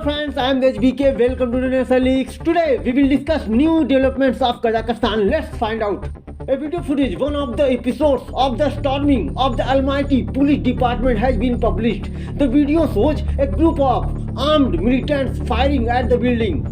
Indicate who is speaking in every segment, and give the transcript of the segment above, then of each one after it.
Speaker 1: friends, I am HBK. Welcome to the National Leaks. Today we will discuss new developments of Kazakhstan. Let's find out. A video footage, one of the episodes of the storming of the Almaty police department has been published. The video shows a group of armed militants firing at the building.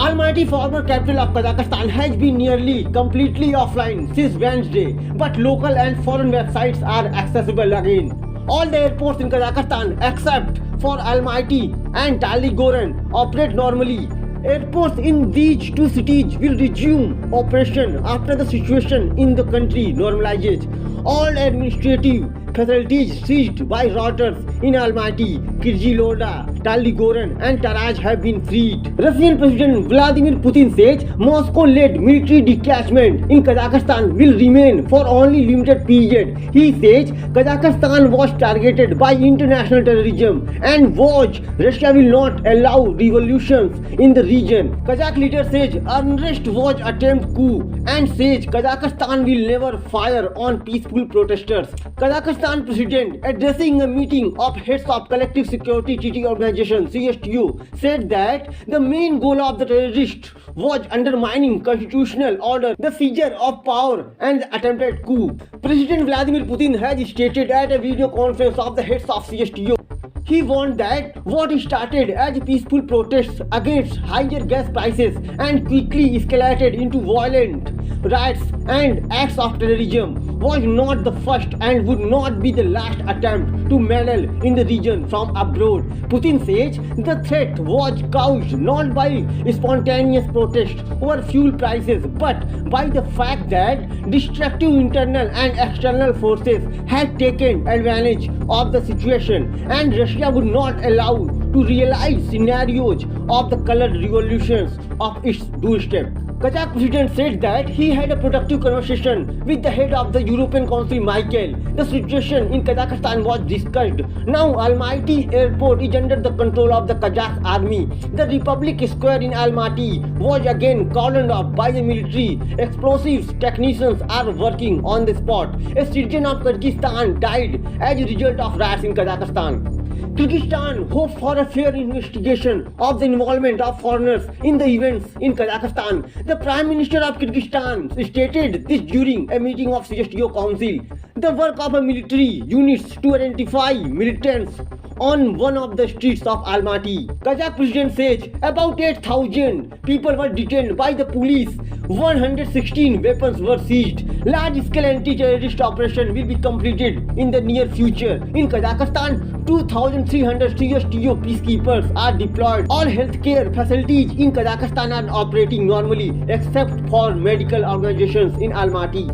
Speaker 1: Almaty, former capital of Kazakhstan, has been nearly completely offline since Wednesday, but local and foreign websites are accessible again. All the airports in Kazakhstan except for Almaty and Taligoran operate normally. Airports in these two cities will resume operation after the situation in the country normalizes. All administrative facilities seized by Reuters in Almaty, Kirjiloda, Taligoran and Taraz have been freed. Russian President Vladimir Putin says Moscow-led military detachment in Kazakhstan will remain for only limited period. He says Kazakhstan was targeted by international terrorism and warns Russia will not allow revolutions in the region. Kazakh leader says unrest was attempt coup and says Kazakhstan will never fire on peaceful protesters. Kazakhstan president, addressing a meeting of heads of collective security treaty organization CSTO, said that the main goal of the terrorists was undermining constitutional order, the seizure of power and the attempted coup. President Vladimir Putin has stated at a video conference of the heads of CSTO. He warned that what started as peaceful protests against higher gas prices and quickly escalated into violent riots and acts of terrorism was not the first and would not be the last attempt to meddle in the region from abroad. Putin says the threat was caused not by spontaneous protests over fuel prices but by the fact that destructive internal and external forces had taken advantage of the situation and Russia would not allow to realize scenarios of the colored revolutions of its doorstep. Kazakh president said that he had a productive conversation with the head of the European Council, Michael. The situation in Kazakhstan was discussed. Now Almaty airport is under the control of the Kazakh army. The Republic Square in Almaty was again cordoned off by the military. Explosives technicians are working on the spot. A citizen of Kyrgyzstan died as a result of riots in Kazakhstan. Kyrgyzstan hopes for a fair investigation of the involvement of foreigners in the events in Kazakhstan. The Prime Minister of Kyrgyzstan stated this during a meeting of CSTO Council. The work of a military units to identify militants on one of the streets of Almaty. Kazakh president says about 8,000 people were detained by the police. 116 weapons were seized. Large-scale anti-terrorist operation will be completed in the near future. In Kazakhstan, 2,300 CSTO peacekeepers are deployed. All healthcare facilities in Kazakhstan are operating normally except for medical organizations in Almaty.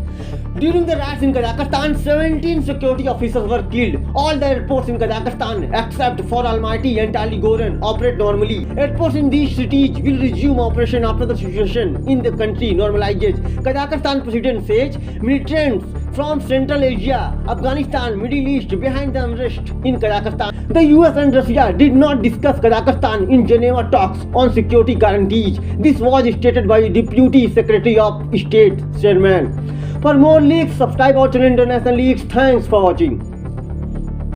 Speaker 1: During the riots in Kazakhstan, 17 security officers were killed. All the airports in Kazakhstan except for Almaty and Taligoran operate normally. Airports in these cities will resume operation after the situation in the country normalizes. Kazakhstan president says militants from Central Asia, Afghanistan, Middle East behind the unrest in Kazakhstan. The US and Russia did not discuss Kazakhstan in Geneva talks on security guarantees. This was stated by Deputy Secretary of State Chairman. For more leaks, subscribe our channel International Leaks. Thanks for watching.